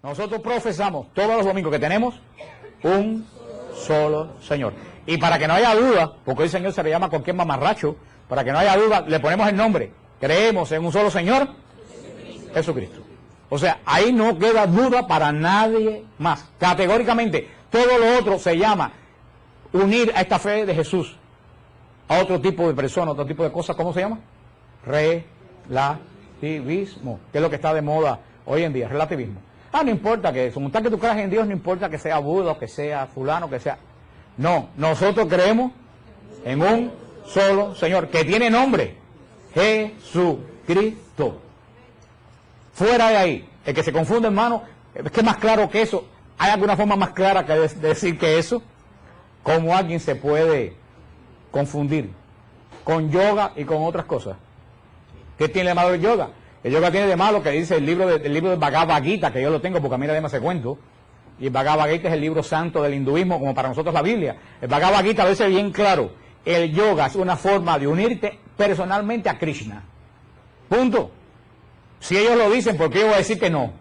Nosotros profesamos todos los domingos que tenemos un solo Señor. Y para que no haya duda, porque hoy Señor se le llama a cualquier mamarracho, para que no haya duda, le ponemos el nombre. Creemos en un solo Señor, Jesucristo. O sea, ahí no queda duda para nadie más. Categóricamente, todo lo otro se llama unir a esta fe de Jesús a otro tipo de persona, otro tipo de cosas. ¿Cómo se llama? Relativismo, que es lo que está de moda hoy en día, relativismo. No importa que eso, tal que tú creas en Dios, no importa que sea Buda, o que sea fulano, que sea... No, nosotros creemos en un solo Señor, que tiene nombre, Jesucristo. Fuera de ahí, el que se confunde, hermano, es que más claro que eso, ¿hay alguna forma más clara que decir que eso? ¿Cómo alguien se puede confundir con yoga y con otras cosas? ¿Qué tiene de malo el yoga? El yoga tiene de malo que dice el libro del Bhagavad Gita, que yo lo tengo porque a mí nadie me hace cuento, y el Bhagavad Gita es el libro santo del hinduismo, como para nosotros la Biblia. El Bhagavad Gita dice bien claro, el yoga es una forma de unirte personalmente a Krishna. Punto. Si ellos lo dicen, ¿por qué yo voy a decir que no?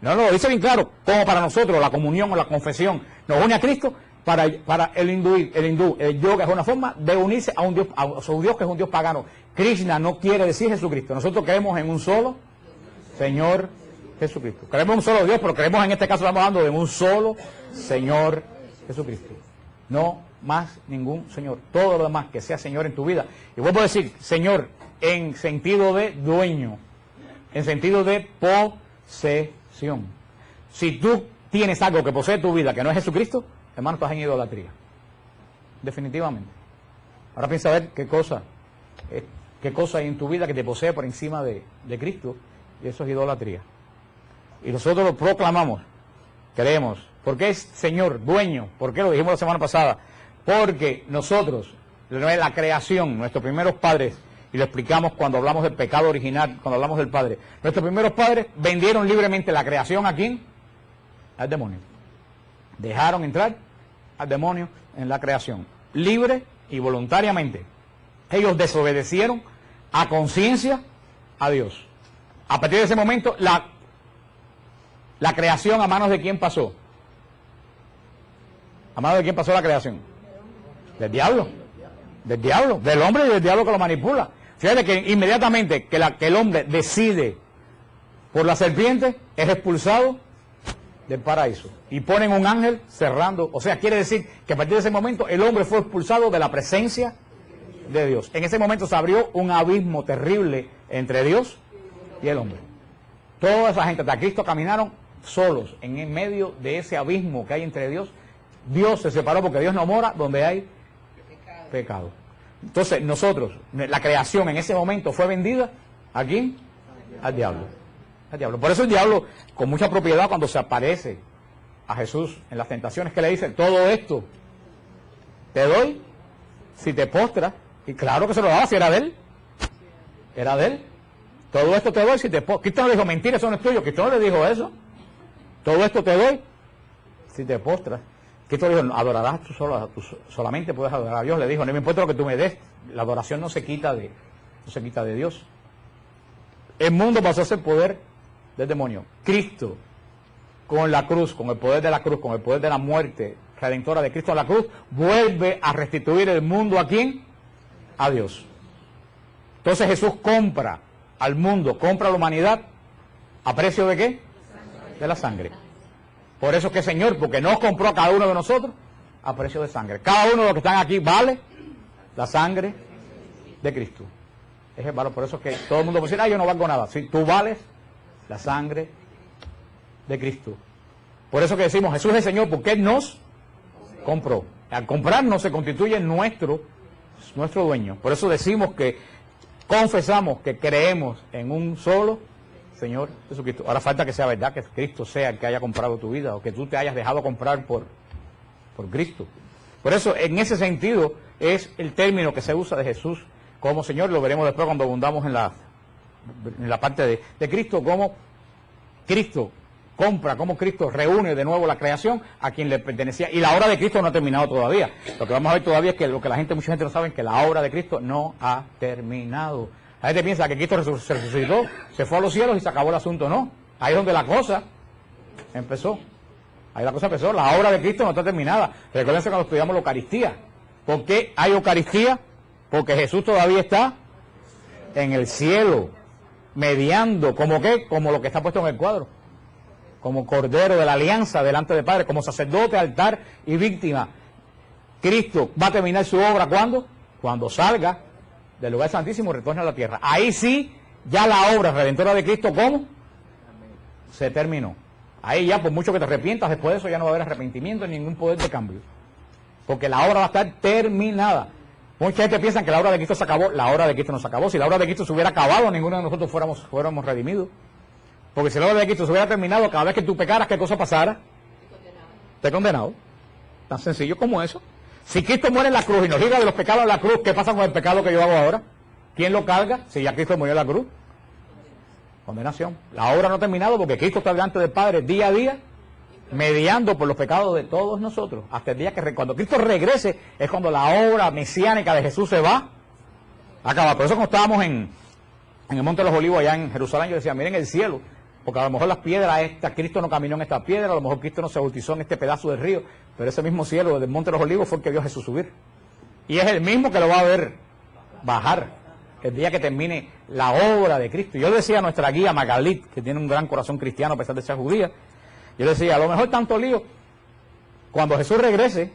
No, lo dice bien claro, como para nosotros la comunión o la confesión nos une a Cristo, para el hindú, el yoga es una forma de unirse a un Dios, a su Dios que es un Dios pagano. Krishna no quiere decir Jesucristo. Nosotros creemos en un solo Señor Jesucristo. Creemos en un solo Dios, pero creemos en este caso, estamos hablando de un solo Señor Jesucristo. No más ningún Señor. Todo lo demás que sea Señor en tu vida. Y vuelvo a decir, Señor, en sentido de dueño, en sentido de posesión. Si tú tienes algo que posee tu vida que no es Jesucristo, hermano, estás en idolatría. Definitivamente. Ahora piensa a ver qué cosa hay en tu vida que te posee por encima de Cristo, y eso es idolatría. Y nosotros lo proclamamos, creemos. ¿Por qué es Señor, dueño? ¿Por qué lo dijimos la semana pasada? Porque nosotros, la creación, nuestros primeros padres, y lo explicamos cuando hablamos del pecado original, cuando hablamos del Padre, nuestros primeros padres vendieron libremente la creación ¿a quién? Al demonio. Dejaron entrar al demonio en la creación, libre y voluntariamente. Ellos desobedecieron a conciencia a Dios. A partir de ese momento, la creación, ¿a manos de quién pasó? ¿A manos de quién pasó la creación? Del diablo. Del diablo, del hombre y del diablo que lo manipula. Fíjate que inmediatamente que el hombre decide por la serpiente, es expulsado del paraíso. Y ponen un ángel cerrando. O sea, quiere decir que a partir de ese momento el hombre fue expulsado de la presencia de Dios. En ese momento se abrió un abismo terrible entre Dios y el hombre. Toda esa gente hasta Cristo caminaron solos en medio de ese abismo que hay entre Dios. Dios se separó porque Dios no mora donde hay pecado. Entonces nosotros, la creación en ese momento fue vendida ¿a quién? Al diablo. Al diablo. Por eso el diablo, con mucha propiedad, cuando se aparece a Jesús en las tentaciones, que le dice, todo esto te doy si te postras. Y claro que se lo daba, si era de él. Era de él. Todo esto te doy si te postras. Cristo no le dijo, mentira, eso no es tuyo. Cristo no le dijo eso. Todo esto te doy si te postras. Cristo le dijo, adorarás tú solo, solamente puedes adorar a Dios. Le dijo, no me importa lo que tú me des. La adoración no se quita de Dios. El mundo pasó a ser poder del demonio. Cristo, con la cruz, con el poder de la cruz, con el poder de la muerte redentora de Cristo a la cruz, vuelve a restituir el mundo ¿a quién? A Dios. Entonces Jesús compra al mundo, compra a la humanidad, ¿a precio de qué? De la sangre. Por eso que Señor, porque nos compró a cada uno de nosotros a precio de sangre. Cada uno de los que están aquí vale la sangre de Cristo. Es el valor. Por eso que todo el mundo puede decir, yo no valgo nada. Si tú vales la sangre de Cristo. Por eso que decimos, Jesús es el Señor, porque Él nos compró. Al comprarnos se constituye nuestro dueño. Por eso decimos que confesamos que creemos en un solo Señor Jesucristo. Ahora falta que sea verdad, que Cristo sea el que haya comprado tu vida, o que tú te hayas dejado comprar por Cristo. Por eso, en ese sentido, es el término que se usa de Jesús como Señor. Lo veremos después cuando abundamos en la parte de Cristo, como Cristo compra, como Cristo reúne de nuevo la creación a quien le pertenecía. Y la obra de Cristo no ha terminado todavía. Lo que vamos a ver todavía es que lo que mucha gente no sabe es que la obra de Cristo no ha terminado. La gente piensa que Cristo se resucitó, se fue a los cielos y se acabó el asunto. No, ahí es donde la cosa empezó. Ahí la cosa empezó. La obra de Cristo no está terminada. Recuérdense cuando estudiamos la Eucaristía. ¿Por qué hay Eucaristía? Porque Jesús todavía está en el cielo, mediando. ¿Como qué? Como lo que está puesto en el cuadro. Como Cordero de la Alianza delante del Padre, como sacerdote, altar y víctima. Cristo va a terminar su obra, ¿cuándo? Cuando salga del lugar santísimo y retorne a la tierra. Ahí sí, ya la obra redentora de Cristo, ¿cómo? Se terminó. Ahí ya, por mucho que te arrepientas, después de eso ya no va a haber arrepentimiento ni ningún poder de cambio. Porque la obra va a estar terminada. Mucha gente piensa que la obra de Cristo se acabó. La obra de Cristo no se acabó. Si la obra de Cristo se hubiera acabado, ninguno de nosotros fuéramos redimidos. Porque si la obra de Cristo se hubiera terminado, cada vez que tú pecaras, ¿qué cosa pasara? Te condenado. Tan sencillo como eso. Si Cristo muere en la cruz y nos liga de los pecados de la cruz, ¿qué pasa con el pecado que yo hago ahora? ¿Quién lo carga? Si ya Cristo murió en la cruz. Condenación. La obra no ha terminado porque Cristo está delante del Padre día a día, mediando por los pecados de todos nosotros. Hasta el día que cuando Cristo regrese, es cuando la obra mesiánica de Jesús se va a acabar. Por eso cuando estábamos en el Monte de los Olivos, allá en Jerusalén, yo decía, miren el cielo, porque a lo mejor las piedras Cristo no caminó en esta piedra, a lo mejor Cristo no se bautizó en este pedazo del río, pero ese mismo cielo del Monte de los Olivos fue el que vio a Jesús subir. Y es el mismo que lo va a ver bajar el día que termine la obra de Cristo. Yo decía a nuestra guía Magalit, que tiene un gran corazón cristiano a pesar de ser judía, yo decía, a lo mejor tanto lío, cuando Jesús regrese,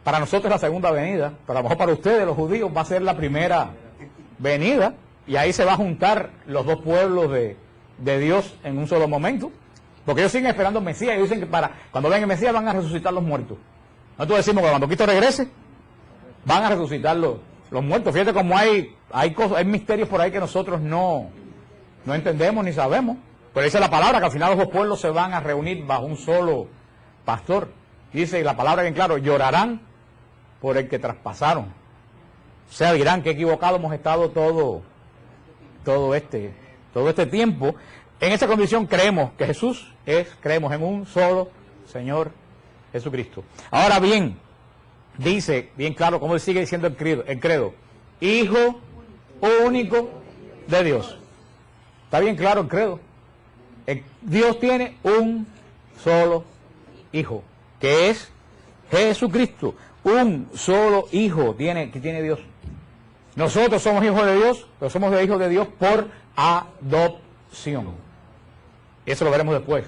para nosotros es la segunda venida, pero a lo mejor para ustedes, los judíos, va a ser la primera venida, y ahí se va a juntar los dos pueblos de Dios en un solo momento, porque ellos siguen esperando al Mesías, y dicen que cuando venga el Mesías van a resucitar los muertos. Nosotros decimos que cuando Cristo regrese, van a resucitar los muertos. Fíjate cómo hay misterios por ahí que nosotros no entendemos ni sabemos. Pero dice la palabra que al final los dos pueblos se van a reunir bajo un solo pastor. Dice la palabra bien claro, llorarán por el que traspasaron. O sea, dirán que equivocado hemos estado todo este tiempo. En esa condición creemos que creemos en un solo Señor Jesucristo. Ahora bien, dice bien claro, como sigue diciendo el credo, Hijo único de Dios. Está bien claro el credo. Dios tiene un solo Hijo, que es Jesucristo. Un solo Hijo que tiene Dios. Nosotros somos hijos de Dios, pero somos hijos de Dios por adopción. Eso lo veremos después.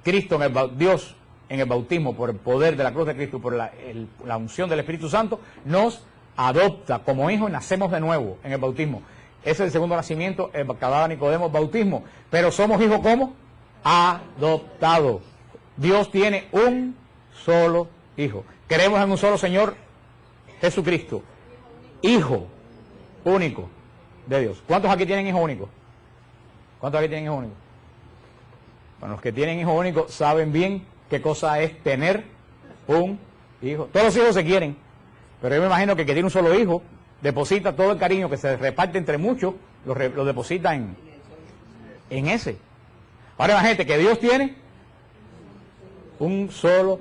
Dios en el bautismo, por el poder de la cruz de Cristo, por la unción del Espíritu Santo, nos adopta como hijos y nacemos de nuevo en el bautismo. Ese es el segundo nacimiento, el que hablaba Nicodemo, bautismo. Pero somos hijos ¿cómo? Adoptados. Dios tiene un solo Hijo. Creemos en un solo Señor Jesucristo. Hijo único de Dios. ¿Cuántos aquí tienen hijo único? ¿Cuántos aquí tienen hijo único? Bueno, los que tienen hijo único saben bien qué cosa es tener un hijo. Todos los hijos se quieren, pero yo me imagino que el que tiene un solo hijo deposita todo el cariño que se reparte entre muchos, lo deposita en ese. Ahora imagínate que Dios tiene un solo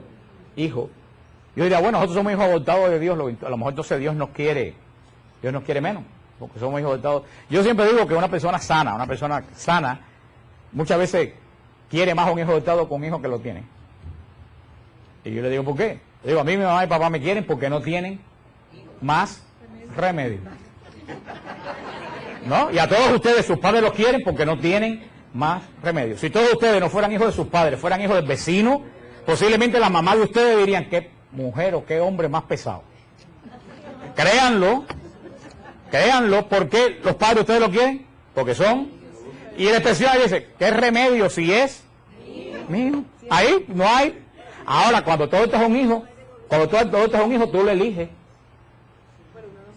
hijo. Yo diría, bueno, nosotros somos hijos adoptados de Dios, a lo mejor entonces Dios nos quiere menos, porque somos hijos adoptados. Yo siempre digo que una persona sana, muchas veces quiere más a un hijo adoptado que un hijo que lo tiene. Y yo le digo, ¿por qué? Le digo, a mí mi mamá y papá me quieren porque no tienen más remedio. ¿No? Y a todos ustedes, sus padres los quieren porque no tienen más remedio. Si todos ustedes no fueran hijos de sus padres, fueran hijos del vecino, posiblemente la mamá de ustedes dirían, qué mujer o qué hombre más pesado. Créanlo, ¿por qué los padres de ustedes lo quieren? Porque son. Y el especial dice, ¿qué remedio si es mío? Ahí no hay. Ahora, cuando todo esto es un hijo, tú lo eliges.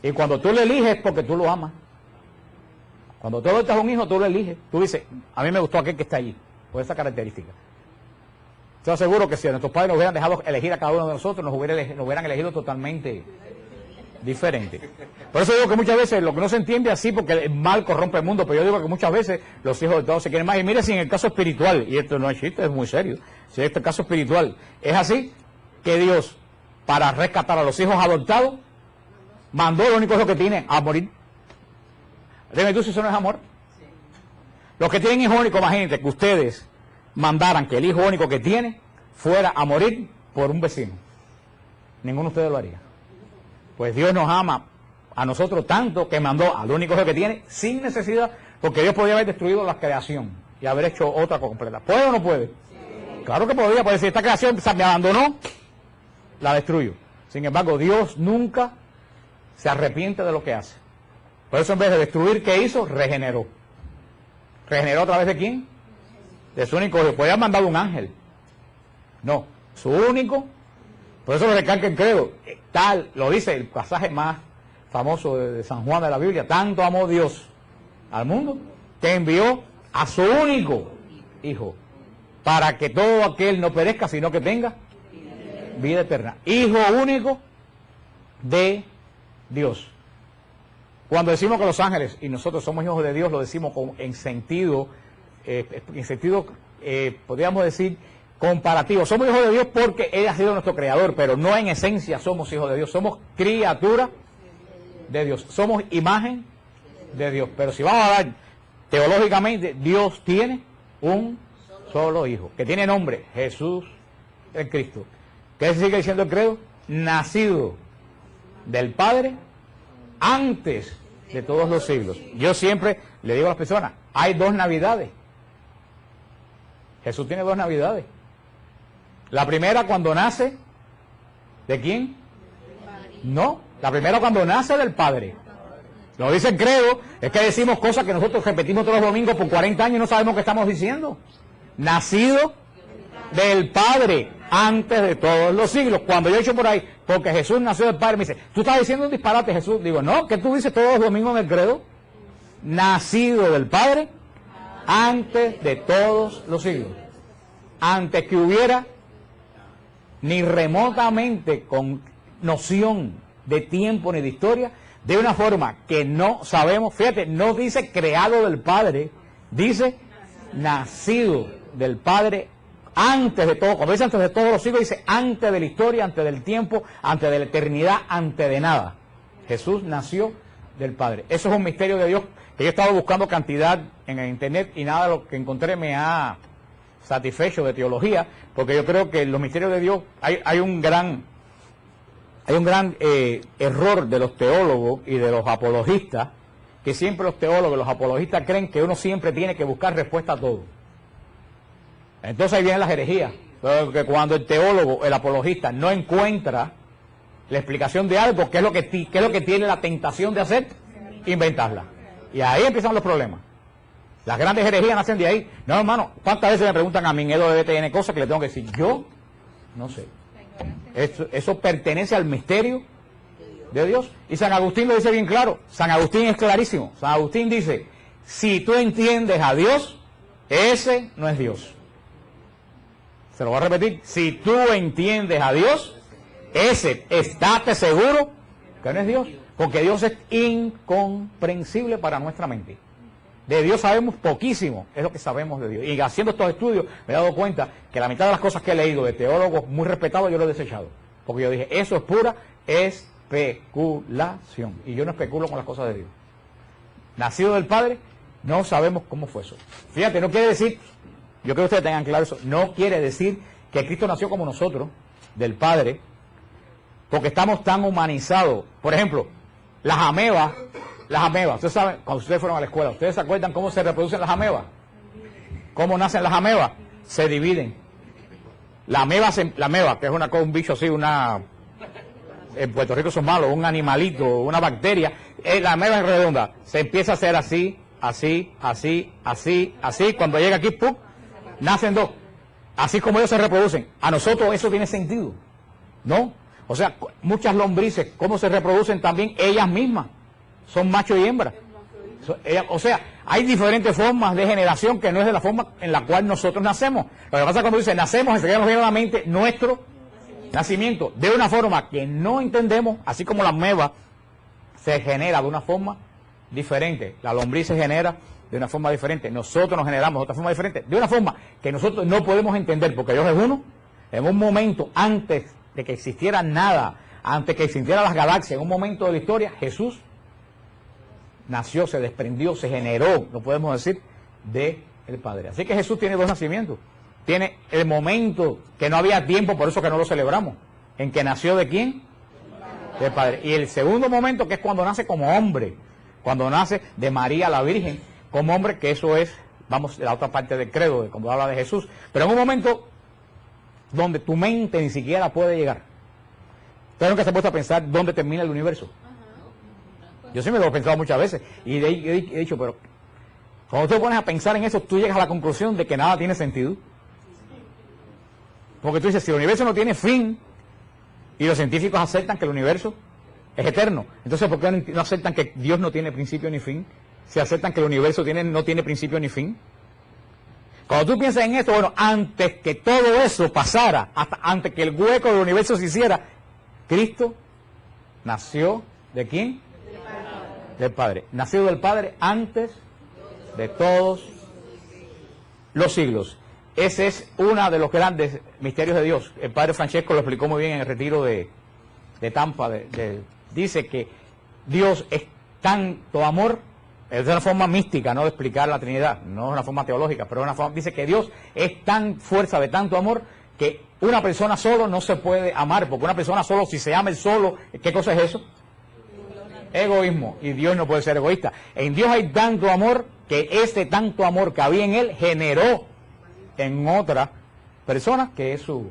Y cuando tú lo eliges es porque tú lo amas. Cuando todo esto es un hijo, tú lo eliges. Tú dices, a mí me gustó aquel que está allí, por esa característica. Estoy seguro que si nuestros padres nos hubieran dejado elegir a cada uno de nosotros, nos hubieran elegido totalmente diferente. Por eso digo que muchas veces lo que no se entiende así, porque el mal corrompe el mundo, pero yo digo que muchas veces los hijos de todos se quieren más. Y mire, si en el caso espiritual, y esto no es chiste, es muy serio, si en este caso espiritual es así, que Dios, para rescatar a los hijos adoptados, mandó lo único que tienen a morir. Dime tú si eso no es amor. Los que tienen hijos únicos, imagínate que ustedes mandaran que el hijo único que tiene fuera a morir por un vecino. Ninguno de ustedes lo haría. Pues Dios nos ama a nosotros tanto que mandó al único hijo que tiene sin necesidad, porque Dios podía haber destruido la creación y haber hecho otra completa. ¿Puede o no puede? Sí. Claro que podía, puede decir, esta creación me abandonó, la destruyo. Sin embargo, Dios nunca se arrepiente de lo que hace. Por eso en vez de destruir, ¿qué hizo? Regeneró. ¿Regeneró a través de quién? De su único hijo. Podía haber mandado un ángel. No, su único. Por eso lo recalca el credo. Tal, lo dice el pasaje más famoso de San Juan de la Biblia. Tanto amó Dios al mundo que envió a su único hijo para que todo aquel no perezca, sino que tenga vida eterna. Hijo único de Dios. Cuando decimos que los ángeles y nosotros somos hijos de Dios, lo decimos en sentido, podríamos decir, comparativo. Somos hijos de Dios porque Él ha sido nuestro creador, pero no en esencia somos hijos de Dios. Somos criatura de Dios. Somos imagen de Dios. Pero si vamos a dar teológicamente, Dios tiene un solo hijo, que tiene nombre, Jesús el Cristo. ¿Qué sigue diciendo el credo? Nacido del Padre antes de todos los siglos. Yo siempre le digo a las personas, hay dos Navidades. Jesús tiene dos Navidades. La primera cuando nace, ¿de quién? No, la primera cuando nace del Padre. Lo dice el credo, es que decimos cosas que nosotros repetimos todos los domingos por 40 años y no sabemos qué estamos diciendo. Nacido del Padre antes de todos los siglos. Cuando yo he hecho por ahí, porque Jesús nació del Padre, me dice, tú estás diciendo un disparate, Jesús. Digo, no, ¿qué tú dices todos los domingos en el credo? Nacido del Padre antes de todos los siglos. Antes que hubiera ni remotamente con noción de tiempo ni de historia, de una forma que no sabemos. Fíjate, no dice creado del Padre, dice nacido del Padre antes de todo. Cuando dice antes de todos los siglos, dice antes de la historia, antes del tiempo, antes de la eternidad, antes de nada. Jesús nació del Padre. Eso es un misterio de Dios que yo he estado buscando cantidad en el internet y nada de lo que encontré me ha satisfecho de teología, porque yo creo que en los misterios de Dios hay un gran error de los teólogos y de los apologistas, que siempre los teólogos y los apologistas creen que uno siempre tiene que buscar respuesta a todo. Entonces ahí vienen las herejías, porque cuando el teólogo, el apologista, no encuentra la explicación de algo, ¿qué es lo que tiene la tentación de hacer? Inventarla. Y ahí empiezan los problemas. Las grandes herejías nacen de ahí. No, hermano, ¿cuántas veces me preguntan a mí en EDBTN cosas que le tengo que decir? Yo no sé. Eso pertenece al misterio de Dios. Y San Agustín lo dice bien claro. San Agustín es clarísimo. San Agustín dice, si tú entiendes a Dios, ese no es Dios. Se lo voy a repetir. Si tú entiendes a Dios, ese, estate seguro que no es Dios. Porque Dios es incomprensible para nuestra mente. De Dios sabemos poquísimo, es lo que sabemos de Dios. Y haciendo estos estudios me he dado cuenta que la mitad de las cosas que he leído de teólogos muy respetados yo lo he desechado. Porque yo dije, eso es pura especulación. Y yo no especulo con las cosas de Dios. Nacido del Padre, no sabemos cómo fue eso. Fíjate, no quiere decir, yo creo que ustedes tengan claro eso, no quiere decir que Cristo nació como nosotros, del Padre, porque estamos tan humanizados. Por ejemplo, las amebas, ustedes saben, cuando ustedes fueron a la escuela, ¿ustedes se acuerdan cómo se reproducen las amebas? ¿Cómo nacen las amebas? Se dividen. La ameba, que es un bicho así, en Puerto Rico son malos, un animalito, una bacteria, la ameba es redonda, se empieza a hacer así, así, cuando llega aquí, ¡pum!, nacen dos. Así como ellos se reproducen. A nosotros eso tiene sentido, ¿no? O sea, muchas lombrices, ¿cómo se reproducen también ellas mismas? Son macho y hembra. O sea, hay diferentes formas de generación que no es de la forma en la cual nosotros nacemos. Lo que pasa es cuando dice nacemos, enseguida nos viene a la mente nuestro nacimiento de una forma que no entendemos, así como la ameba se genera de una forma diferente. La lombriz se genera de una forma diferente. Nosotros nos generamos de otra forma diferente, de una forma que nosotros no podemos entender, porque Dios es uno. En un momento antes de que existiera nada, antes que existieran las galaxias, en un momento de la historia, Jesús nació, se desprendió, se generó, no podemos decir, de el Padre. Así que Jesús tiene dos nacimientos. tiene el momento que no había tiempo, por eso que no lo celebramos, en que nació ¿de quién? Del Padre. Y el segundo momento, que es cuando nace como hombre, cuando nace de María la Virgen como hombre, que eso es, vamos, la otra parte del credo, de cuando habla de Jesús, pero en un momento donde tu mente ni siquiera puede llegar. Ustedes nunca se han puesto a pensar dónde termina el universo. Yo sí me lo he pensado muchas veces, y he dicho, pero cuando tú te pones a pensar en eso, tú llegas a la conclusión de que nada tiene sentido. Porque tú dices, si el universo no tiene fin, y los científicos aceptan que el universo es eterno, entonces ¿por qué no aceptan que Dios no tiene principio ni fin? Si aceptan que el universo no tiene principio ni fin. Cuando tú piensas en esto, bueno, antes que todo eso pasara, hasta antes que el hueco del universo se hiciera, Cristo nació ¿de quién? Del Padre. Nacido del Padre antes de todos los siglos. Ese es uno de los grandes misterios de Dios. El Padre Francesco lo explicó muy bien en el retiro de Tampa. Dice que Dios es tanto amor, es una forma mística, no de explicar la Trinidad, no es una forma teológica, pero dice que Dios es tan fuerza de tanto amor que una persona solo no se puede amar, porque una persona solo, si se ama el solo, ¿qué cosa es eso? Egoísmo, y Dios no puede ser egoísta. En Dios hay tanto amor que ese tanto amor que había en Él generó en otra persona que es su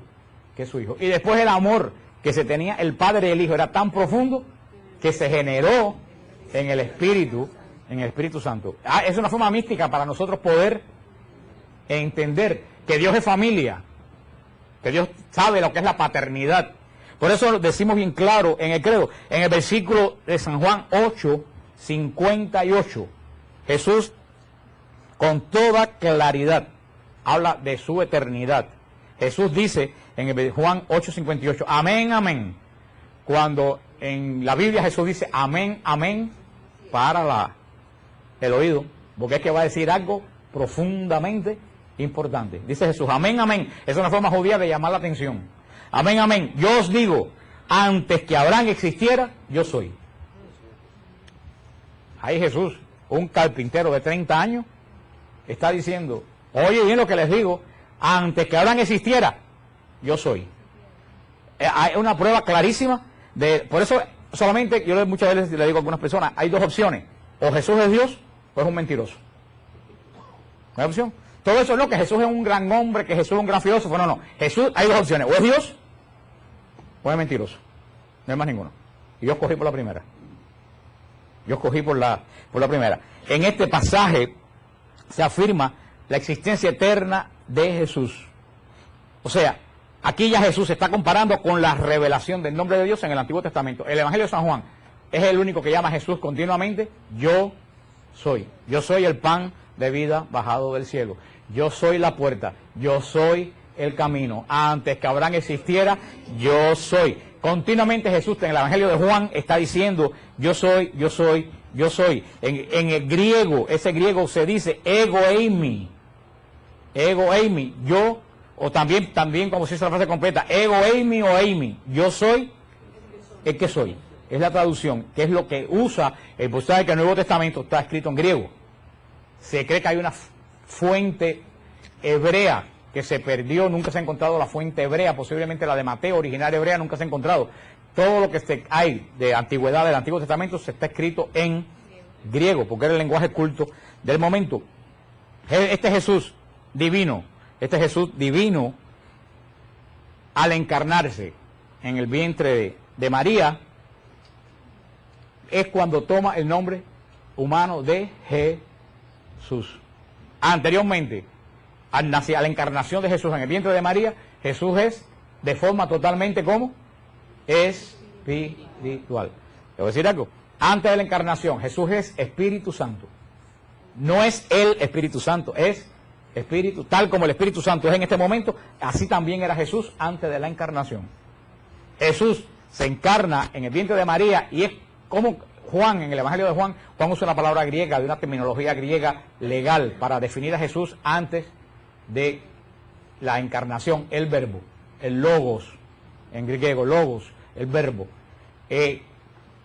hijo. Y después el amor que se tenía el Padre y el Hijo era tan profundo que se generó en el Espíritu Santo. Es una forma mística para nosotros poder entender que Dios es familia, que Dios sabe lo que es la paternidad. Por eso lo decimos bien claro en el credo, en el versículo de San Juan 8:58, Jesús con toda claridad habla de su eternidad. Jesús dice en el Juan 8:58, amén, amén. Cuando en la Biblia Jesús dice amén, amén, para el oído, porque es que va a decir algo profundamente importante. Dice Jesús, amén, amén. Es una forma judía de llamar la atención. Amén, amén. Yo os digo, antes que Abraham existiera, yo soy. Ahí Jesús, un carpintero de 30 años, está diciendo, oye bien lo que les digo, antes que Abraham existiera, yo soy. Hay una prueba clarísima por eso solamente, yo muchas veces le digo a algunas personas, hay dos opciones, o Jesús es Dios, o es un mentiroso. ¿No hay opción? Todo eso no, que Jesús es un gran hombre, que Jesús es un gran filósofo, no, Jesús, hay dos opciones, o es Dios, o es mentiroso. No hay más ninguno. Y yo escogí por la primera. Yo escogí por la primera. En este pasaje se afirma la existencia eterna de Jesús. O sea, aquí ya Jesús se está comparando con la revelación del nombre de Dios en el Antiguo Testamento. El Evangelio de San Juan es el único que llama a Jesús continuamente, yo soy. Yo soy el pan de vida bajado del cielo. Yo soy la puerta. Yo soy el camino. Antes que Abraham existiera, yo soy. Continuamente Jesús en el Evangelio de Juan está diciendo, yo soy, yo soy, yo soy. En el griego, ese griego se dice ego eimi. Ego eimi, yo, o también como se dice la frase completa, ego eimi o eimi, yo soy el que soy. Es la traducción, que es lo que usa el pasaje que el Nuevo Testamento está escrito en griego. Se cree que hay una fuente hebrea que se perdió, nunca se ha encontrado la fuente hebrea, posiblemente la de Mateo, original hebrea, nunca se ha encontrado. Todo lo que hay de antigüedad del Antiguo Testamento se está escrito en griego, porque era el lenguaje culto del momento. Este Jesús divino, al encarnarse en el vientre de María, es cuando toma el nombre humano de Jesús. Anteriormente, a la encarnación de Jesús en el vientre de María, Jesús es de forma totalmente como espiritual. Te voy a decir algo. Antes de la encarnación, Jesús es Espíritu Santo. No es el Espíritu Santo, es Espíritu, tal como el Espíritu Santo es en este momento, así también era Jesús antes de la encarnación. Jesús se encarna en el vientre de María y es como Juan, en el Evangelio de Juan usa una palabra griega, de una terminología griega legal, para definir a Jesús antes de la encarnación, el verbo, el logos, en griego, logos, el verbo.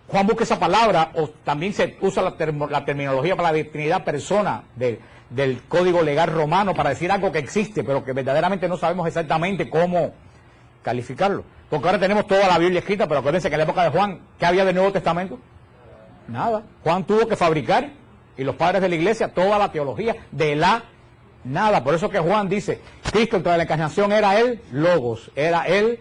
Juan busca esa palabra, o también se usa la terminología para la Trinidad persona de del código legal romano para decir algo que existe, pero que verdaderamente no sabemos exactamente cómo calificarlo. Porque ahora tenemos toda la Biblia escrita, pero acuérdense que en la época de Juan, ¿qué había del Nuevo Testamento? Nada. Juan tuvo que fabricar, y los padres de la iglesia, toda la teología de la nada. Por eso que Juan dice, Cristo entre la encarnación era el Logos, era el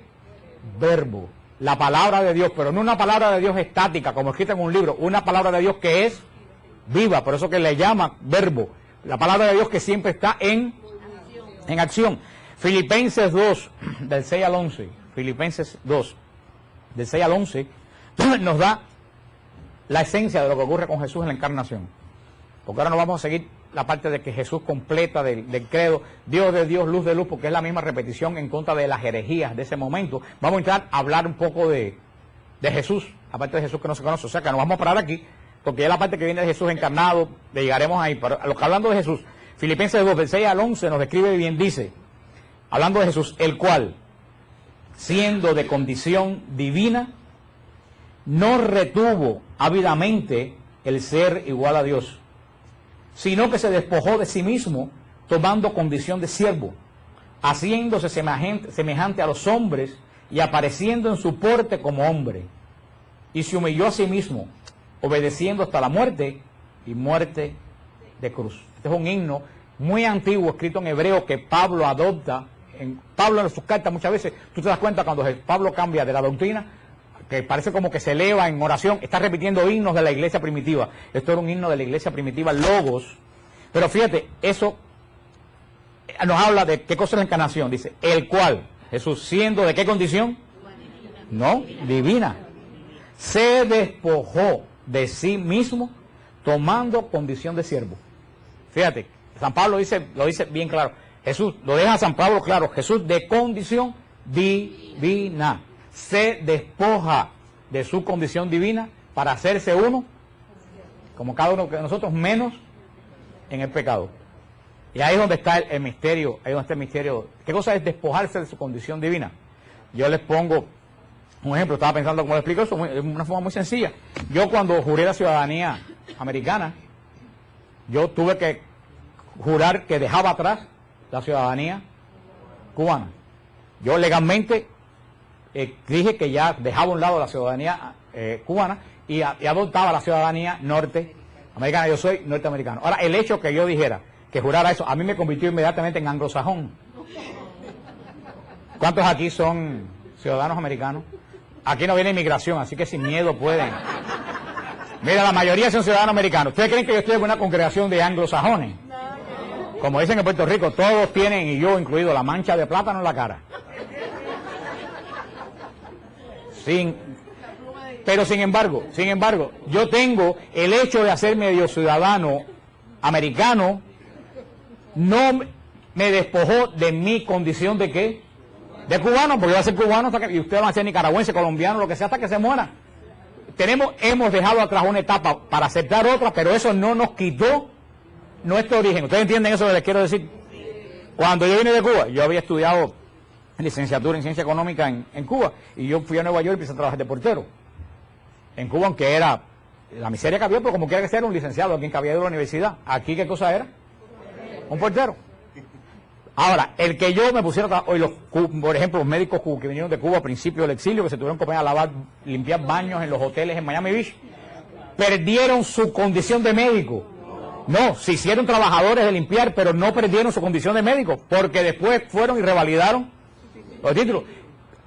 Verbo, la palabra de Dios, pero no una palabra de Dios estática, como escrita en un libro, una palabra de Dios que es viva, por eso que le llama Verbo, la palabra de Dios que siempre está en acción. Filipenses 2, del 6 al 11, Filipenses 2, del 6 al 11, nos da la esencia de lo que ocurre con Jesús en la encarnación. Porque ahora nos vamos a seguir la parte de que Jesús completa del credo, Dios de Dios, luz de luz, porque es la misma repetición en contra de las herejías de ese momento. Vamos a entrar a hablar un poco de Jesús, aparte de Jesús que no se conoce. O sea que nos vamos a parar aquí, porque ya la parte que viene de Jesús encarnado, le llegaremos ahí. Pero hablando de Jesús, Filipenses 2, del 6 al 11 nos describe bien, dice, hablando de Jesús, el cual, siendo de condición divina, no retuvo ávidamente el ser igual a Dios, sino que se despojó de sí mismo, tomando condición de siervo, haciéndose semejante a los hombres y apareciendo en su porte como hombre. Y se humilló a sí mismo, obedeciendo hasta la muerte y muerte de cruz. Este es un himno muy antiguo, escrito en hebreo, que Pablo adopta. Pablo en sus cartas muchas veces, tú te das cuenta cuando Pablo cambia de la doctrina, que parece como que se eleva en oración, está repitiendo himnos de la iglesia primitiva. Esto era un himno de la iglesia primitiva, Logos. Pero fíjate, eso nos habla de qué cosa es la encarnación. Dice, el cual, Jesús, siendo de qué condición? No, divina. Se despojó de sí mismo, tomando condición de siervo. Fíjate, San Pablo lo dice bien claro. Jesús, lo deja San Pablo claro, Jesús de condición divina. Se despoja de su condición divina para hacerse uno, como cada uno de nosotros, menos en el pecado. Y ahí es donde está el misterio, ahí donde está el misterio. ¿Qué cosa es despojarse de su condición divina? Yo les pongo un ejemplo, estaba pensando cómo le explico eso, de una forma muy sencilla. Yo cuando juré la ciudadanía americana, yo tuve que jurar que dejaba atrás la ciudadanía cubana. Yo legalmente dije que ya dejaba a un lado la ciudadanía cubana y adoptaba la ciudadanía norteamericana. Yo soy norteamericano. Ahora, el hecho que yo dijera, que jurara eso, a mí me convirtió inmediatamente en anglosajón. ¿Cuántos aquí son ciudadanos americanos? Aquí no viene inmigración, así que sin miedo pueden. Mira, la mayoría son ciudadanos americanos. ¿Ustedes creen que yo estoy en una congregación de anglosajones? Como dicen en Puerto Rico, todos tienen, y yo incluido, la mancha de plátano en la cara. Pero sin embargo, yo tengo el hecho de hacer medio ciudadano americano, no me despojó de mi condición de ¿qué? De cubano, porque yo voy a ser cubano hasta que, y ustedes van a ser nicaragüense, colombiano, lo que sea, hasta que se muera. Hemos dejado atrás una etapa para aceptar otra, pero eso no nos quitó nuestro origen. ¿Ustedes entienden eso que les quiero decir? Cuando yo vine de Cuba, yo había estudiado licenciatura en ciencia económica en Cuba, y yo fui a Nueva York y empecé a trabajar de portero. En Cuba, aunque era la miseria que había, pero como quiera que sea, era un licenciado, quien cabía de la universidad. Aquí, ¿qué cosa era? Un portero. Ahora, el que yo me pusiera hoy, por ejemplo, los médicos que vinieron de Cuba a principio del exilio, que se tuvieron que poner a lavar, limpiar baños en los hoteles en Miami Beach, perdieron su condición de médico. No, se hicieron trabajadores de limpiar, pero no perdieron su condición de médico, porque después fueron y revalidaron los títulos.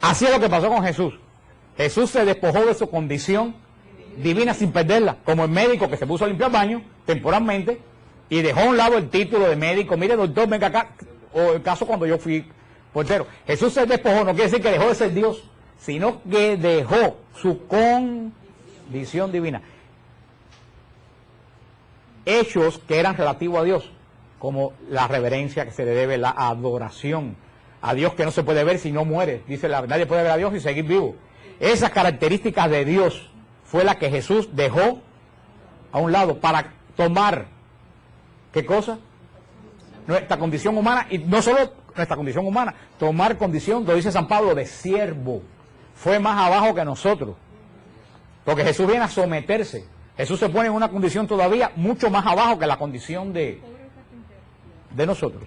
Así es lo que pasó con Jesús. Jesús se despojó de su condición divina sin perderla, como el médico que se puso a limpiar baños temporalmente y dejó a un lado el título de médico. Mire, doctor, venga acá. O el caso cuando yo fui portero. Jesús se despojó, no quiere decir que dejó de ser Dios, sino que dejó su condición divina. Hechos que eran relativos a Dios, como la reverencia que se le debe, la adoración a Dios que no se puede ver si no muere. Dice, nadie puede ver a Dios y seguir vivo. Esas características de Dios fue la que Jesús dejó a un lado para tomar, ¿qué cosa? Nuestra condición humana, y no solo nuestra condición humana, tomar condición, lo dice San Pablo, de siervo. Fue más abajo que nosotros, porque Jesús viene a someterse. Jesús se pone en una condición todavía mucho más abajo que la condición de de nosotros.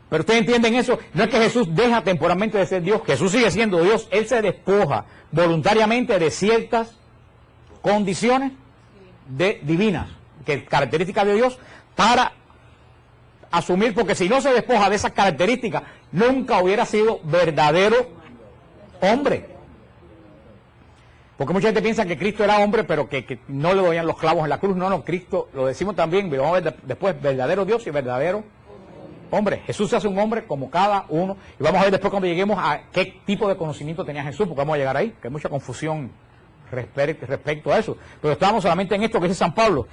Pero ustedes entienden eso, no es que Jesús deja temporalmente de ser Dios, Jesús sigue siendo Dios, Él se despoja voluntariamente de ciertas condiciones divinas, que características de Dios, para asumir, porque si no se despoja de esas características, nunca hubiera sido verdadero hombre. Porque mucha gente piensa que Cristo era hombre, pero que no le doían los clavos en la cruz. No, no, Cristo, lo decimos también, pero vamos a ver después, verdadero Dios y verdadero hombre. Jesús se hace un hombre como cada uno, y vamos a ver después cuando lleguemos a qué tipo de conocimiento tenía Jesús, porque vamos a llegar ahí, que hay mucha confusión respecto a eso. Pero estamos solamente en esto que dice San Pablo,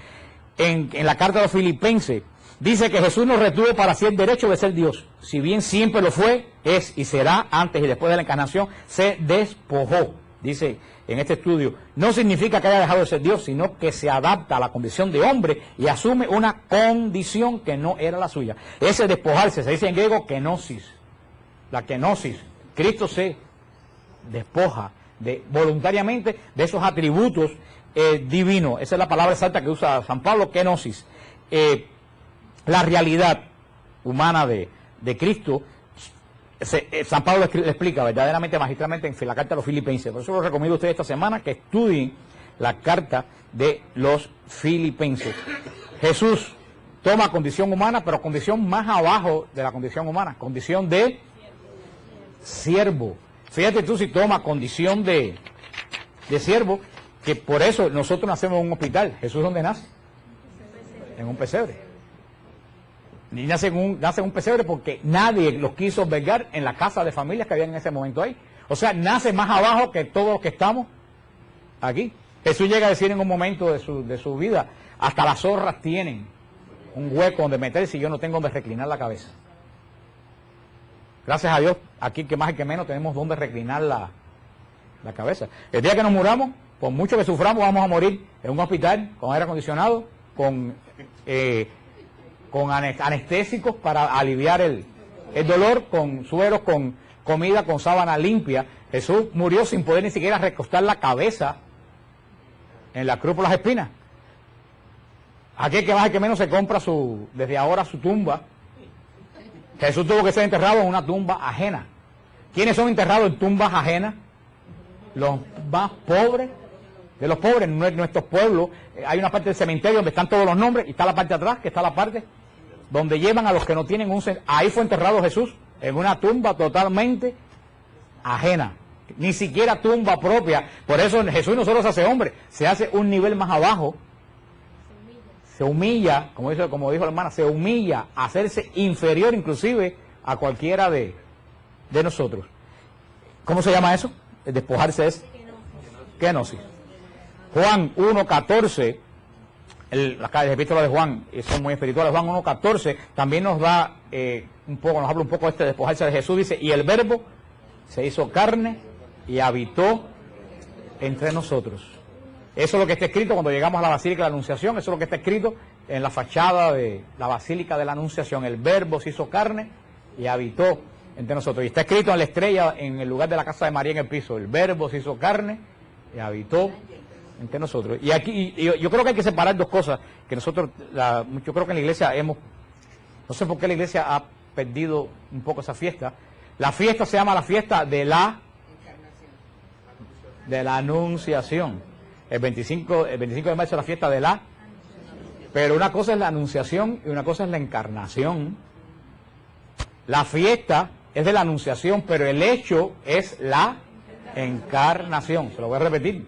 en la carta de los Filipenses, dice que Jesús nos retuvo para hacer derecho de ser Dios. Si bien siempre lo fue, es y será antes y después de la encarnación, se despojó. Dice en este estudio, no significa que haya dejado de ser Dios, sino que se adapta a la condición de hombre y asume una condición que no era la suya. Ese despojarse, se dice en griego kenosis, la kenosis. Cristo se despoja voluntariamente de esos atributos divinos. Esa es la palabra exacta que usa San Pablo, kenosis. La realidad humana de Cristo, San Pablo le explica verdaderamente, magistralmente en la carta de los Filipenses. Por eso lo recomiendo a ustedes esta semana que estudien la carta de los Filipenses. Jesús toma condición humana, pero condición más abajo de la condición humana, condición de siervo. Fíjate tú si toma condición de siervo, que por eso nosotros nacemos en un hospital. ¿Jesús dónde nace? En un pesebre. Y nace en un pesebre porque nadie los quiso albergar en la casa de familias que había en ese momento ahí. O sea, nace más abajo que todos los que estamos aquí. Jesús llega a decir en un momento de su vida, hasta las zorras tienen un hueco donde meterse y yo no tengo donde reclinar la cabeza. Gracias a Dios, aquí que más y que menos tenemos donde reclinar la cabeza. El día que nos muramos, por mucho que suframos, vamos a morir en un hospital con aire acondicionado, con anestésicos para aliviar el dolor, con sueros, con comida, con sábana limpia. Jesús murió sin poder ni siquiera recostar la cabeza en la cruz por las espinas. Aquel que más y que menos se compra desde ahora su tumba. Jesús tuvo que ser enterrado en una tumba ajena. ¿Quiénes son enterrados en tumbas ajenas? Los más pobres de los pobres. En nuestros pueblos hay una parte del cementerio donde están todos los nombres, y está la parte de atrás, que está la parte donde llevan a los que no tienen un cementerio. Ahí fue enterrado Jesús, en una tumba totalmente ajena, ni siquiera tumba propia. Por eso Jesús no solo se hace hombre, se hace un nivel más abajo, se humilla, como dijo la hermana, se humilla a hacerse inferior inclusive a cualquiera de nosotros. ¿Cómo se llama eso? El despojarse es kenosis. Juan 1.14, las epístolas de Juan son muy espirituales. Juan 1.14 también nos da nos habla un poco de despojarse de Jesús. Dice, y el verbo se hizo carne y habitó entre nosotros. Eso es lo que está escrito cuando llegamos a la Basílica de la Anunciación. Eso es lo que está escrito en la fachada de la Basílica de la Anunciación. El verbo se hizo carne y habitó entre nosotros. Y está escrito en la estrella, en el lugar de la casa de María en el piso. El verbo se hizo carne y habitó entre nosotros. Y aquí yo creo que hay que separar dos cosas que nosotros, yo creo que en la iglesia no sé por qué la iglesia ha perdido un poco esa fiesta. La fiesta se llama la fiesta de la Anunciación. El 25 de marzo es la fiesta de la, pero una cosa es la Anunciación y una cosa es la Encarnación. La fiesta es de la Anunciación, pero el hecho es la Encarnación. Se lo voy a repetir.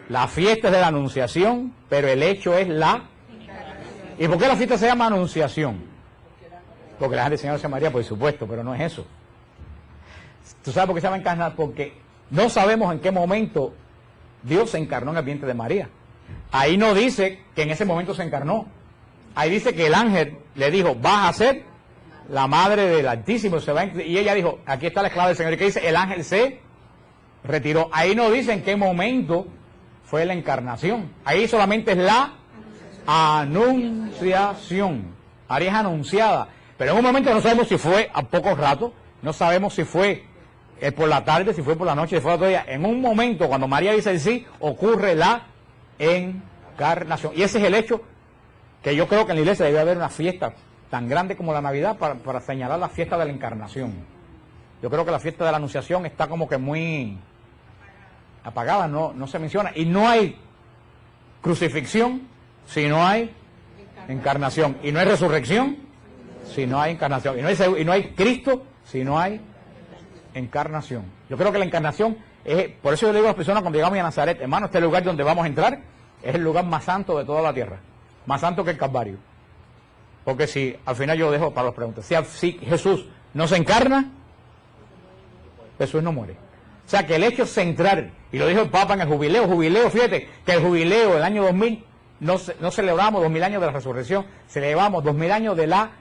La fiesta es de la Anunciación, pero el hecho es la... ¿Y por qué la fiesta se llama Anunciación? Porque la gente del Señor se María, por supuesto, pero no es eso. ¿Tú sabes por qué se llama encarnar? Porque no sabemos en qué momento Dios se encarnó en el vientre de María. Ahí no dice que en ese momento se encarnó. Ahí dice que el ángel le dijo, vas a ser la madre del Altísimo. Y ella dijo, aquí está la esclava del Señor. ¿Y qué dice? El ángel se retiró. Ahí no dice en qué momento fue la encarnación. Ahí solamente es la Anunciación. María es anunciada. Pero en un momento no sabemos si fue a poco rato, no sabemos si fue por la tarde, si fue por la noche, si fue otro día. En un momento, cuando María dice el sí, ocurre la encarnación. Y ese es el hecho que yo creo que en la iglesia debe haber una fiesta tan grande como la Navidad para señalar la fiesta de la Encarnación. Yo creo que la fiesta de la Anunciación está como que muy apagada, no se menciona. Y no hay crucifixión si no hay encarnación. Y no hay resurrección si no hay encarnación. Y no hay Cristo si no hay encarnación. Yo creo que la encarnación es, por eso yo le digo a las personas cuando llegamos a Nazaret, hermano, este lugar donde vamos a entrar es el lugar más santo de toda la tierra. Más santo que el Calvario. Porque si, al final yo dejo para las preguntas, si Jesús no se encarna, Jesús no muere. O sea que el hecho central, y lo dijo el Papa en el jubileo, fíjate, que el jubileo del año 2000, no celebramos 2000 años de la resurrección, celebramos 2000 años de la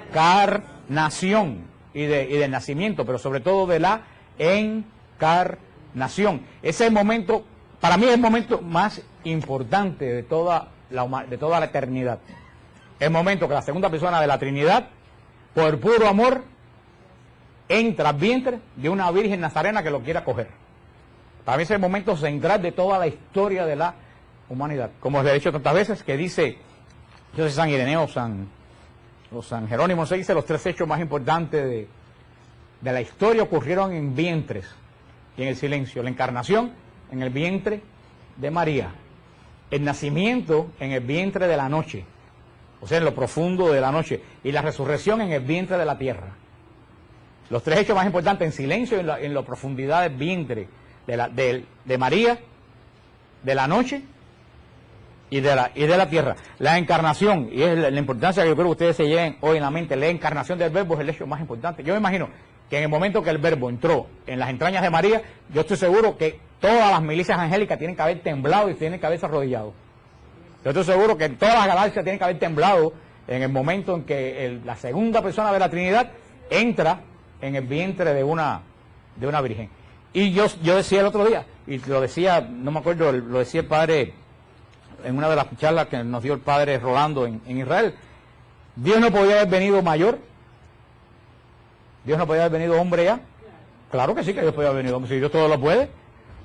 encarnación y del nacimiento, pero sobre todo de la encarnación. Ese es el momento, para mí es el momento más importante de toda la eternidad. El momento que la segunda persona de la Trinidad, por puro amor, entra al vientre de una virgen nazarena que lo quiera coger. Para mí es el momento central de toda la historia de la humanidad. Como os he dicho tantas veces, que dice, yo sé San Ireneo o San Jerónimo, se dice los 3 hechos más importantes de la historia ocurrieron en vientres y en el silencio. La encarnación en el vientre de María. El nacimiento en el vientre de la noche, o sea, en lo profundo de la noche. Y la resurrección en el vientre de la tierra. Los 3 hechos más importantes en silencio y en la profundidad del vientre de María, de la noche y de la tierra. La encarnación, y es la importancia que yo creo que ustedes se lleven hoy en la mente, la encarnación del verbo es el hecho más importante. Yo me imagino que en el momento que el verbo entró en las entrañas de María, yo estoy seguro que todas las milicias angélicas tienen que haber temblado y tienen que haberse arrodillado. Yo estoy seguro que todas las galaxias tienen que haber temblado en el momento en que la segunda persona de la Trinidad entra en el vientre de una virgen. Y yo decía el otro día, y lo decía, no me acuerdo, lo decía el padre en una de las charlas que nos dio el padre Rolando en Israel. Dios no podía haber venido mayor. Dios no podía haber venido hombre ya. Claro que sí que Dios podía haber venido hombre, si Dios todo lo puede.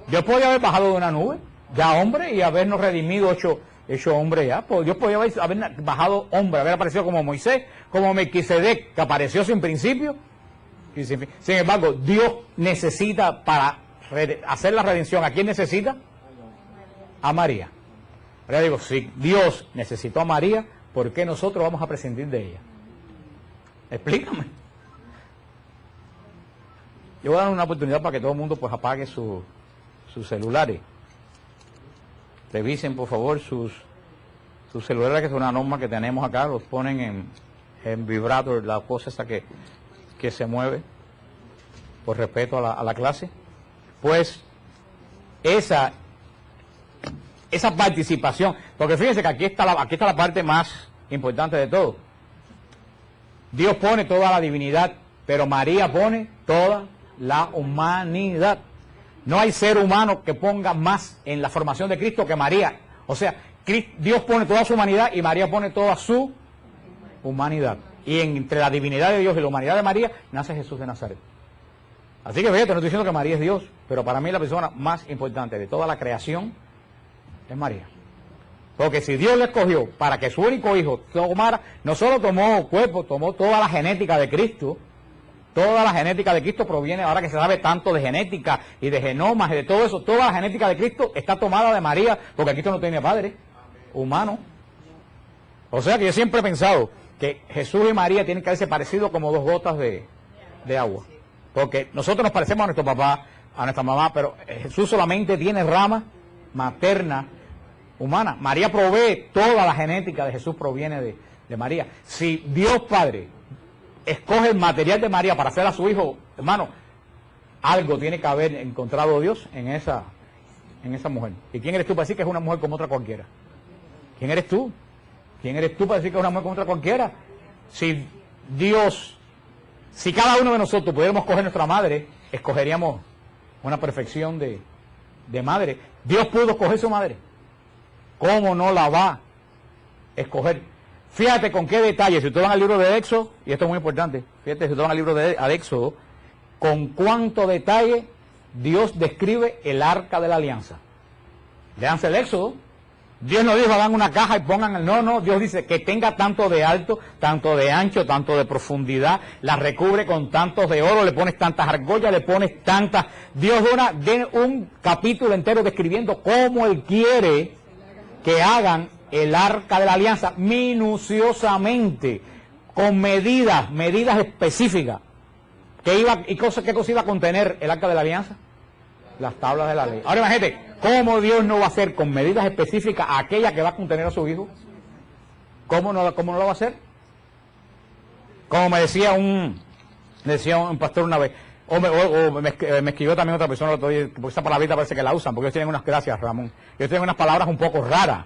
Dios podía haber bajado de una nube, ya hombre, y habernos redimido hecho hombre ya. Pues Dios podía haber bajado hombre, haber aparecido como Moisés, como Melquisedec, que apareció sin principio. Y sin embargo, Dios necesita para hacer la redención. ¿A quién necesita? A María. Ahora digo, si Dios necesitó a María, ¿por qué nosotros vamos a prescindir de ella? Explícame. Yo voy a dar una oportunidad para que todo el mundo pues apague sus celulares. Revisen por favor sus celulares, que es una norma que tenemos acá, los ponen en vibrato, la cosa esta que se mueve, por respeto a la clase. Pues esa participación, porque fíjense que aquí está la parte más importante de todo. Dios pone toda la divinidad, pero María pone toda la humanidad. No hay ser humano que ponga más en la formación de Cristo que María. O sea, Dios pone toda su humanidad y María pone toda su humanidad. Y entre la divinidad de Dios y la humanidad de María nace Jesús de Nazaret. Así que fíjate, no estoy diciendo que María es Dios, pero para mí la persona más importante de toda la creación es María. Porque si Dios le escogió para que su único hijo tomara, no solo tomó cuerpo, tomó toda la genética de Cristo. Toda la genética de Cristo proviene, ahora que se sabe tanto de genética y de genomas y de todo eso, toda la genética de Cristo está tomada de María, porque Cristo no tiene padre humano. O sea que yo siempre he pensado que Jesús y María tienen que haberse parecido como 2 gotas de agua. Porque nosotros nos parecemos a nuestro papá, a nuestra mamá, pero Jesús solamente tiene rama materna humana. María provee, toda la genética de Jesús proviene de María. Si Dios Padre escoge el material de María para hacer a su hijo, hermano, algo tiene que haber encontrado Dios en esa mujer. ¿Y quién eres tú para decir que es una mujer como otra cualquiera? ¿Quién eres tú? ¿Quién eres tú para decir que es una mujer como otra cualquiera? Si cada uno de nosotros pudiéramos coger nuestra madre, escogeríamos una perfección de madre. Dios pudo escoger su madre. ¿Cómo no la va a escoger? Fíjate con qué detalle, si ustedes van al libro de Éxodo, y esto es muy importante, fíjate si ustedes van al libro de Éxodo, con cuánto detalle Dios describe el arca de la alianza. Léanse el Éxodo, Dios no dijo hagan una caja y pongan, no, Dios dice que tenga tanto de alto, tanto de ancho, tanto de profundidad, la recubre con tantos de oro, le pones tantas argollas, le pones tantas. Dios de un capítulo entero describiendo cómo Él quiere que hagan el arca de la alianza minuciosamente, con medidas específicas. ¿Qué cosa iba a contener el arca de la alianza? Las tablas de la ley. Ahora imagínate, ¿cómo Dios no va a hacer con medidas específicas aquella que va a contener a su hijo? ¿Cómo no lo va a hacer? Como me decía un pastor una vez, me escribió también otra persona, porque esa palabrita parece que la usan, porque ellos tienen unas, gracias Ramón, ellos tienen unas palabras un poco raras.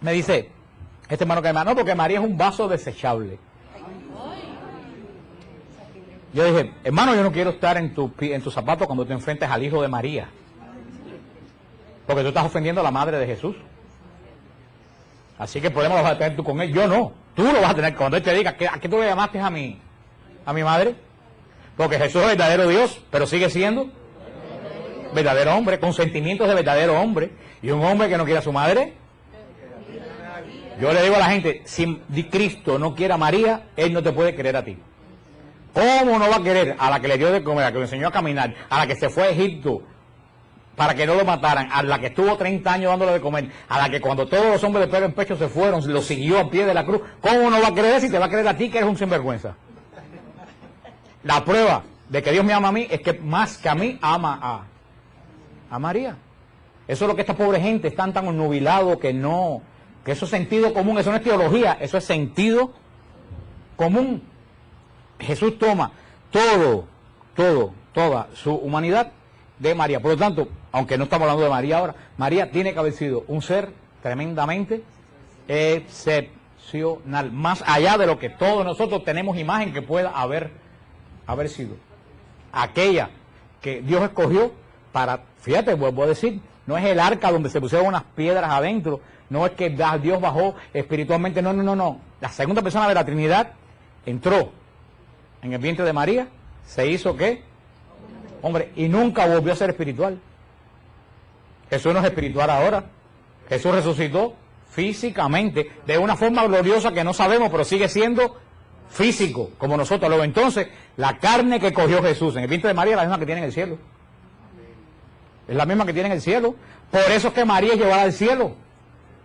Me dice, este hermano que me no, porque María es un vaso desechable. Yo dije, hermano, yo no quiero estar en tus zapatos cuando te enfrentes al hijo de María. Porque tú estás ofendiendo a la madre de Jesús. Así que el problema lo vas a tener tú con él. Yo no. Tú lo vas a tener cuando él te diga, ¿a qué tú le llamaste a mi madre? Porque Jesús es verdadero Dios, pero sigue siendo verdadero hombre, con sentimientos de verdadero hombre. Y un hombre que no quiere a su madre. Yo le digo a la gente, si Cristo no quiere a María, Él no te puede querer a ti. ¿Cómo no va a querer a la que le dio de comer, a la que le enseñó a caminar, a la que se fue a Egipto para que no lo mataran, a la que estuvo 30 años dándole de comer, a la que cuando todos los hombres de pelo en pecho se fueron, lo siguió a pie de la cruz? ¿Cómo no va a creer si te va a creer a ti que eres un sinvergüenza? La prueba de que Dios me ama a mí es que más que a mí ama a María. Eso es lo que esta pobre gente están tan obnubilados que eso es sentido común, eso no es teología, eso es sentido común. Jesús toma toda su humanidad de María. Por lo tanto, aunque no estamos hablando de María ahora, María tiene que haber sido un ser tremendamente excepcional, más allá de lo que todos nosotros tenemos imagen que pueda haber sido. Aquella que Dios escogió para, fíjate, vuelvo a decir, no es el arca donde se pusieron unas piedras adentro, no es que Dios bajó espiritualmente, no. La segunda persona de la Trinidad entró en el vientre de María, se hizo ¿qué? Hombre, y nunca volvió a ser espiritual. Jesús no es espiritual ahora. Jesús resucitó físicamente, de una forma gloriosa que no sabemos, pero sigue siendo físico, como nosotros. Luego entonces, la carne que cogió Jesús en el vientre de María es la misma que tiene en el cielo. Es la misma que tiene en el cielo. Por eso es que María es llevada al cielo.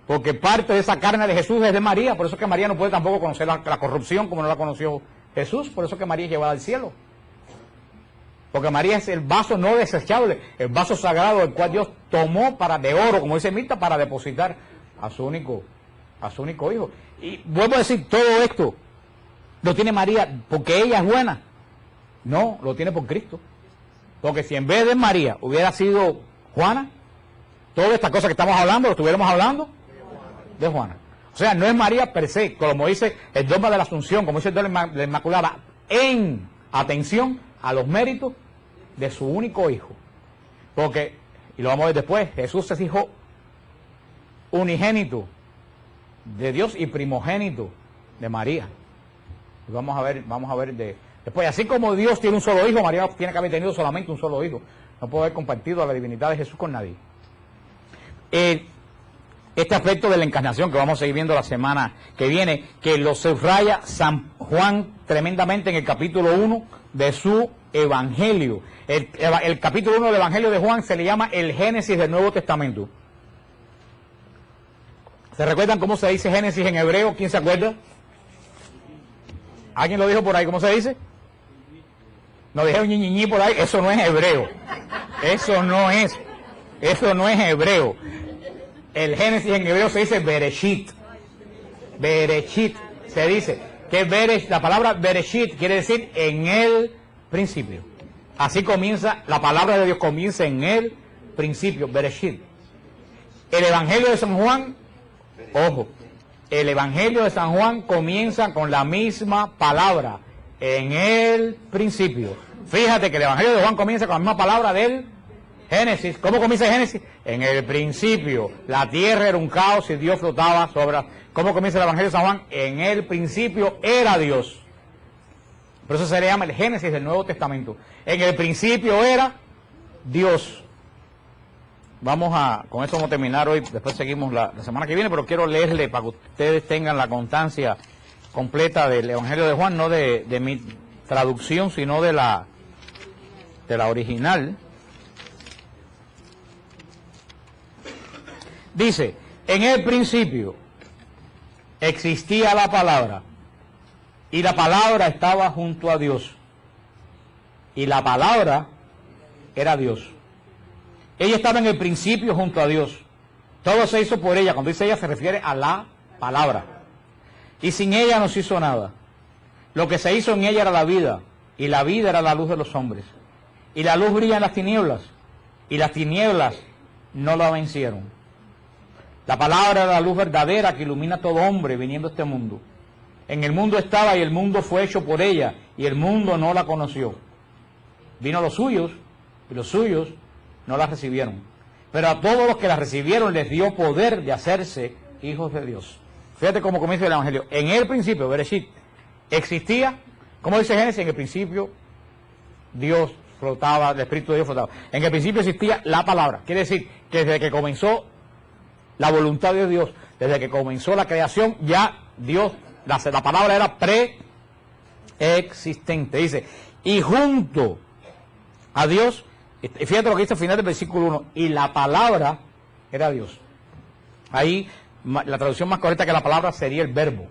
Porque parte de esa carne de Jesús es de María. Por eso es que María no puede tampoco conocer la corrupción como no la conoció Jesús. Por eso es que María es llevada al cielo. Porque María es el vaso no desechable, el vaso sagrado, el cual Dios tomó de oro, como dice Mirta, para depositar a su único hijo. Y vuelvo a decir, todo esto lo tiene María porque ella es buena. No, lo tiene por Cristo. Porque si en vez de María hubiera sido Juana, todas estas cosas que estamos hablando, lo estuviéramos hablando de Juana. O sea, no es María per se, como dice el dogma de la Asunción, como dice el dogma de la Inmaculada, en atención a los méritos de su único hijo. Porque, y lo vamos a ver después, Jesús es hijo unigénito de Dios y primogénito de María. Y vamos a ver después, así como Dios tiene un solo hijo, María tiene que haber tenido solamente un solo hijo. No puede haber compartido la divinidad de Jesús con nadie. Este aspecto de la encarnación que vamos a seguir viendo la semana que viene, que lo subraya San Juan tremendamente en el capítulo 1 de su Evangelio. El capítulo 1 del Evangelio de Juan se le llama el Génesis del Nuevo Testamento. ¿Se recuerdan cómo se dice Génesis en hebreo? ¿Quién se acuerda? ¿Alguien lo dijo por ahí? ¿Cómo se dice? No dijeron ñiñiñi por ahí. Eso no es hebreo. Eso no es hebreo. El Génesis en hebreo se dice Bereshit. Bereshit se dice que la palabra Bereshit quiere decir en el principio. Así comienza, la palabra de Dios comienza en el principio, Bereshit. El Evangelio de San Juan, ojo, el Evangelio de San Juan comienza con la misma palabra, en el principio. Fíjate que el Evangelio de Juan comienza con la misma palabra del Génesis. ¿Cómo comienza el Génesis? En el principio. La tierra era un caos y Dios flotaba sobre... ¿Cómo comienza el Evangelio de San Juan? En el principio era Dios. Por eso se le llama el Génesis del Nuevo Testamento. En el principio era Dios. con esto vamos a terminar hoy, después seguimos la semana que viene, pero quiero leerle para que ustedes tengan la constancia completa del Evangelio de Juan, no de mi traducción, sino de la original. Dice, en el principio existía la palabra, y la palabra estaba junto a Dios, y la palabra era Dios. Ella estaba en el principio junto a Dios. Todo se hizo por ella. Cuando dice ella se refiere a la palabra. Y sin ella no se hizo nada. Lo que se hizo en ella era la vida, y la vida era la luz de los hombres. Y la luz brilla en las tinieblas, y las tinieblas no la vencieron. La palabra era la luz verdadera que ilumina a todo hombre viniendo a este mundo. En el mundo estaba y el mundo fue hecho por ella, y el mundo no la conoció. Vino a los suyos, y los suyos no la recibieron. Pero a todos los que la recibieron les dio poder de hacerse hijos de Dios. Fíjate cómo comienza el Evangelio. En el principio, Bereshit, existía, como dice Génesis, en el principio Dios flotaba, el Espíritu de Dios flotaba. En el principio existía la palabra. Quiere decir que desde que comenzó la voluntad de Dios, desde que comenzó la creación, ya Dios, la palabra era preexistente. Dice, y junto a Dios, fíjate lo que dice al final del versículo 1, y la palabra era Dios. Ahí la traducción más correcta que la palabra sería el verbo.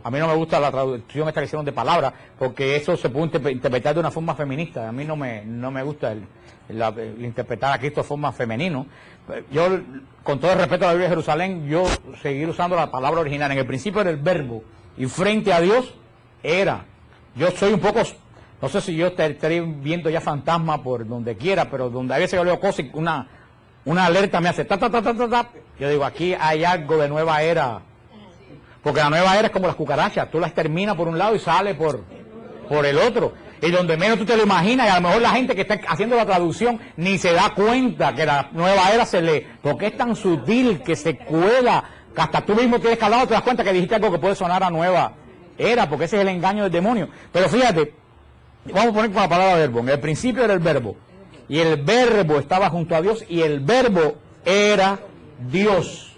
A mí no me gusta la traducción esta que hicieron de palabra, porque eso se puede interpretar de una forma feminista. A mí no me gusta el interpretar a Cristo de forma femenino. Yo, con todo el respeto a la Biblia de Jerusalén, yo seguir usando la palabra original. En el principio era el verbo, y frente a Dios era. Yo soy un poco... No sé si yo estaría viendo ya fantasmas por donde quiera, pero donde a veces yo leo cosas y una alerta me hace ta. Yo digo, aquí hay algo de nueva era. Porque la nueva era es como las cucarachas. Tú las terminas por un lado y sale por el otro. Y donde menos tú te lo imaginas, y a lo mejor la gente que está haciendo la traducción ni se da cuenta que la nueva era se lee. Porque es tan sutil que se cuela, que hasta tú mismo tienes que al lado te das cuenta que dijiste algo que puede sonar a nueva era, porque ese es el engaño del demonio. Pero fíjate, vamos a poner con la palabra verbo. En el principio era el verbo, y el verbo estaba junto a Dios, y el verbo era Dios.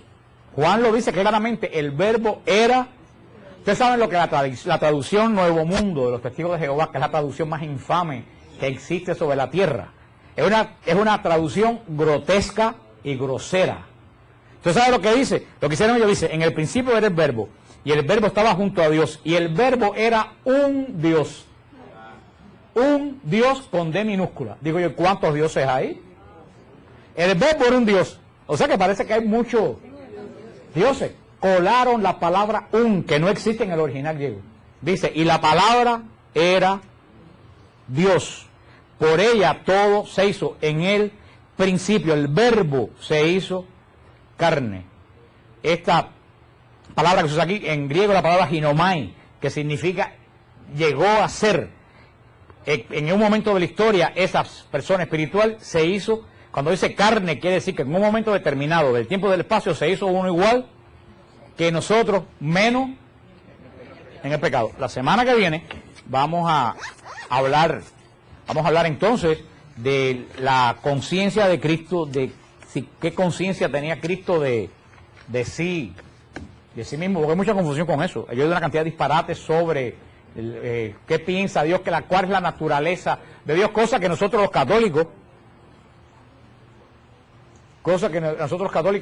Juan lo dice claramente, el verbo era. Ustedes saben lo que la traducción Nuevo Mundo de los Testigos de Jehová, que es la traducción más infame que existe sobre la tierra, es una traducción grotesca y grosera. ¿Ustedes saben lo que dice? Lo que hicieron ellos dice, en el principio era el verbo, y el verbo estaba junto a Dios, y el verbo era un Dios. Un Dios con D minúscula. Digo yo, ¿cuántos dioses hay? El verbo era un Dios. O sea que parece que hay muchos dioses. Colaron la palabra un, que no existe en el original griego. Dice, y la palabra era Dios. Por ella todo se hizo en el principio. El verbo se hizo carne. Esta palabra que se usa aquí en griego, la palabra ginomai, que significa llegó a ser. En un momento de la historia, esa persona espiritual se hizo, cuando dice carne, quiere decir que en un momento determinado del tiempo y del espacio se hizo uno igual que nosotros, menos en el pecado. La semana que viene vamos a hablar entonces de la conciencia de Cristo, de qué conciencia tenía Cristo de sí mismo, porque hay mucha confusión con eso. Hay una cantidad de disparates sobre qué piensa Dios, cuál es la naturaleza de Dios, cosa que nosotros los católicos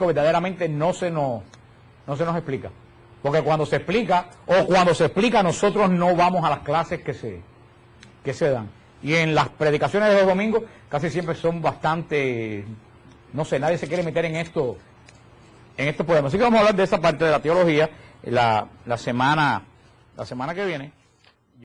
verdaderamente no se nos explica, porque cuando se explica nosotros no vamos a las clases que se dan, y en las predicaciones de los domingos casi siempre son bastante, no sé, nadie se quiere meter en estos problemas. Así que vamos a hablar de esa parte de la teología la semana que viene.